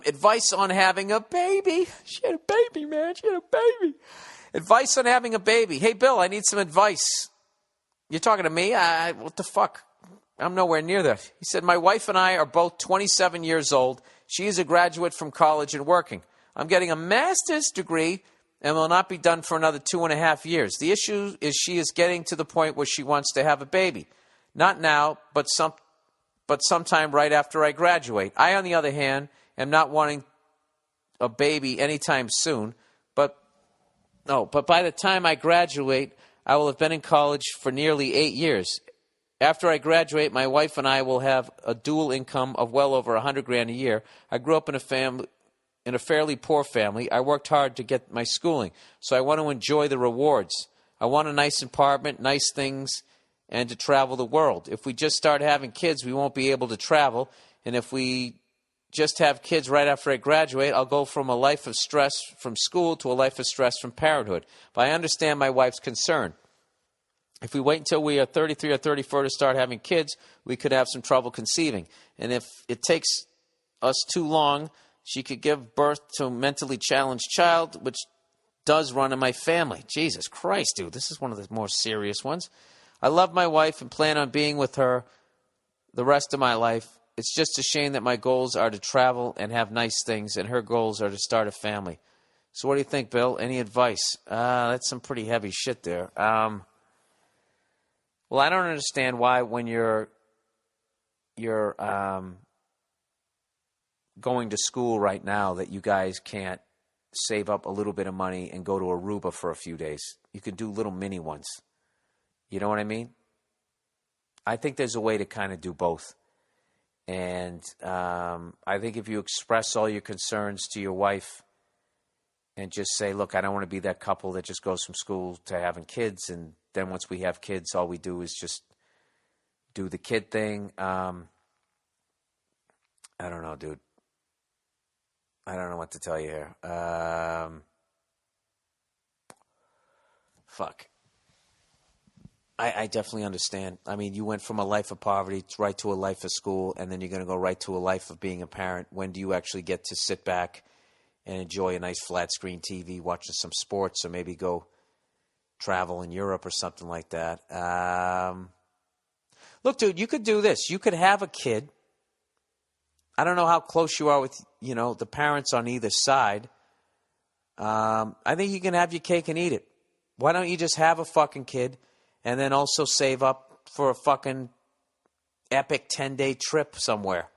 Advice on having a baby. She had a baby, man. She had a baby. Advice on having a baby. Hey, Bill, I need some advice. You're talking to me? What the fuck? I'm nowhere near that. He said, my wife and I are both 27 years old. She is a graduate from college and working. I'm getting a master's degree and will not be done for another 2.5 years. The issue is she is getting to the point where she wants to have a baby. Not now, but sometime right after I graduate. I, on the other hand, am not wanting a baby anytime soon, but by the time I graduate, I will have been in college for nearly 8 years. After I graduate, my wife and I will have a dual income of well over $100,000 a year. I grew up in a fairly poor family. I worked hard to get my schooling, so I want to enjoy the rewards. I want a nice apartment, nice things, and to travel the world. If we just start having kids, we won't be able to travel, and if we just have kids right after I graduate, I'll go from a life of stress from school to a life of stress from parenthood. But I understand my wife's concern. If we wait until we are 33 or 34 to start having kids, we could have some trouble conceiving. And if it takes us too long, she could give birth to a mentally challenged child, which does run in my family. Jesus Christ, dude, this is one of the more serious ones. I love my wife and plan on being with her the rest of my life. It's just a shame that my goals are to travel and have nice things, and her goals are to start a family. So what do you think, Bill? Any advice? That's some pretty heavy shit there. Well, I don't understand why when you're going to school right now that you guys can't save up a little bit of money and go to Aruba for a few days. You can do little mini ones. You know what I mean? I think there's a way to kind of do both. And I think if you express all your concerns to your wife and just say, look, I don't want to be that couple that just goes from school to having kids, and then once we have kids, all we do is just do the kid thing. I don't know, dude. I don't know what to tell you here. Fuck. I definitely understand. I mean, you went from a life of poverty right to a life of school, and then you're going to go right to a life of being a parent. When do you actually get to sit back and enjoy a nice flat screen TV, watching some sports, or maybe go travel in Europe or something like that? Look, dude, you could do this. You could have a kid. I don't know how close you are with, the parents on either side. I think you can have your cake and eat it. Why don't you just have a fucking kid and then also save up for a fucking epic 10-day trip somewhere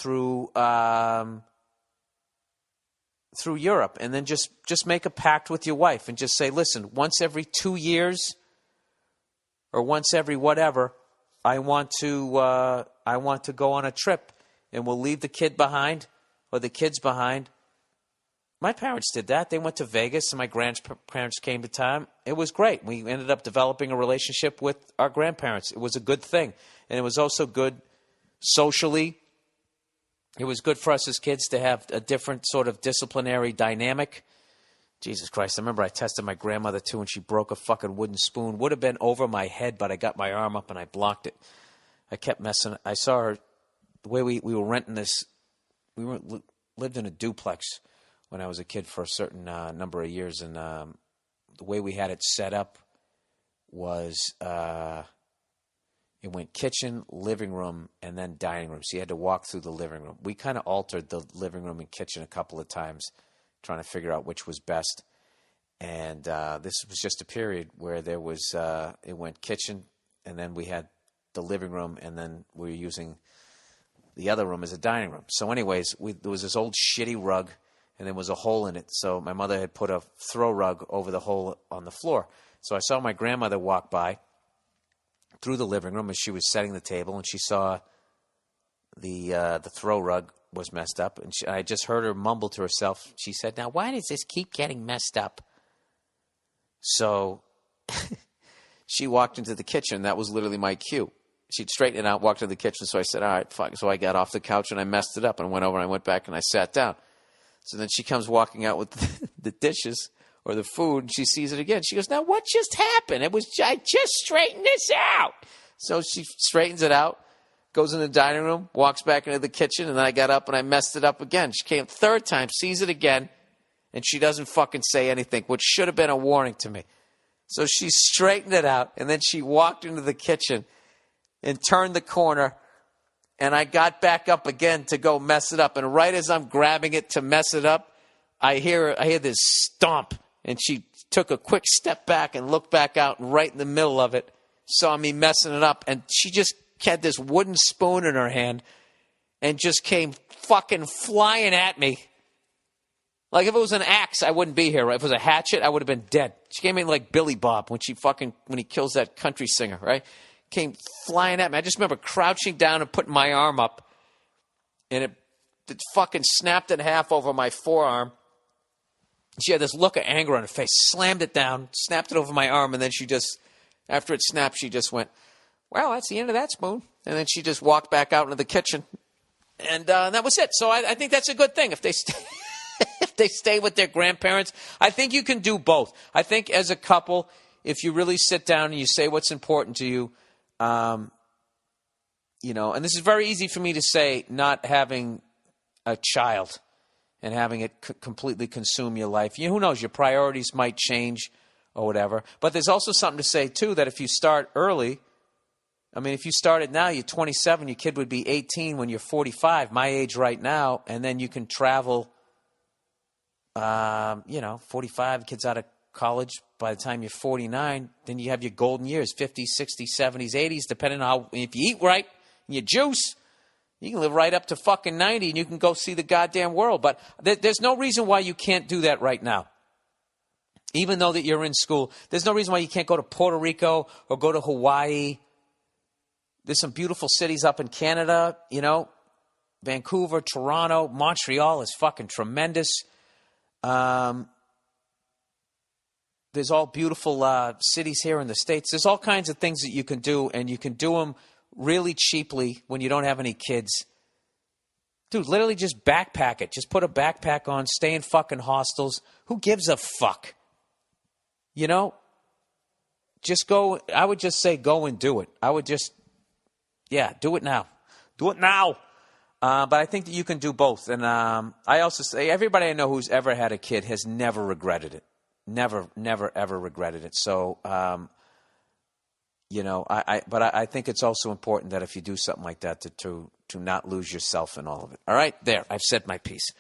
through Europe, and then just make a pact with your wife and just say, listen, once every 2 years or once every whatever, I want to go on a trip, and we'll leave the kid behind or the kids behind. My parents did that. They went to Vegas, and my grandparents came to town. It was great. We ended up developing a relationship with our grandparents. It was a good thing, and it was also good socially. It was good for us as kids to have a different sort of disciplinary dynamic. Jesus Christ, I remember I tested my grandmother, too, and she broke a fucking wooden spoon. Would have been over my head, but I got my arm up and I blocked it. I kept messing. I saw her, the way we were renting this, lived in a duplex when I was a kid for a certain number of years, and the way we had it set up was it went kitchen, living room, and then dining room. So you had to walk through the living room. We kind of altered the living room and kitchen a couple of times, trying to figure out which was best. And this was just a period where there was it went kitchen, and then we had the living room, and then we were using the other room as a dining room. So anyways, there was this old shitty rug, and there was a hole in it. So my mother had put a throw rug over the hole on the floor. So I saw my grandmother walk by through the living room as she was setting the table, and she saw the throw rug was messed up. And I just heard her mumble to herself. She said, now, why does this keep getting messed up? So she walked into the kitchen. That was literally my cue. She'd straighten it out, walked to the kitchen. So I said, all right, fuck. So I got off the couch and I messed it up and went over and I went back and I sat down. So then she comes walking out with the dishes or the food, and she sees it again. She goes, now what just happened? I just straightened this out. So she straightens it out, goes in the dining room, walks back into the kitchen, and then I got up and I messed it up again. She came third time, sees it again, and she doesn't fucking say anything, which should have been a warning to me. So she straightened it out, and then she walked into the kitchen and turned the corner, and I got back up again to go mess it up. And right as I'm grabbing it to mess it up, I hear this stomp, and she took a quick step back and looked back out, and right in the middle of it, saw me messing it up, and she just had this wooden spoon in her hand and just came fucking flying at me. Like if it was an axe, I wouldn't be here. Right? If it was a hatchet, I would have been dead. She came in like Billy Bob when he kills that country singer, right? Came flying at me. I just remember crouching down and putting my arm up, and it fucking snapped in half over my forearm. She had this look of anger on her face, slammed it down, snapped it over my arm, and then she just, after it snapped, she just went, well, that's the end of that spoon. And then she just walked back out into the kitchen, and that was it. So I think that's a good thing if they stay, if they stay with their grandparents. I think you can do both. I think as a couple, if you really sit down and you say what's important to you, and this is very easy for me to say, not having a child and having it completely consume your life. Who knows? Your priorities might change or whatever. But there's also something to say, too, that if you start early, I mean, if you started now, you're 27, your kid would be 18 when you're 45, my age right now, and then you can travel, 45, kids out of college by the time you're 49, then you have your golden years, 50s, 60s, 70s, 80s, depending on if you eat right and you juice, you can live right up to fucking 90 and you can go see the goddamn world. But there's no reason why you can't do that right now. Even though that you're in school, there's no reason why you can't go to Puerto Rico or go to Hawaii. There's some beautiful cities up in Canada, Vancouver, Toronto, Montreal is fucking tremendous. There's all beautiful cities here in the States. There's all kinds of things that you can do, and you can do them really cheaply when you don't have any kids. Dude, literally just backpack it. Just put a backpack on, stay in fucking hostels. Who gives a fuck? Just go. I would just say go and do it. I would just, do it now. Do it now. But I think that you can do both. And I also say everybody I know who's ever had a kid has never regretted it. Never, ever regretted it. So, but I think it's also important that if you do something like that to not lose yourself in all of it. All right, there. I've said my piece.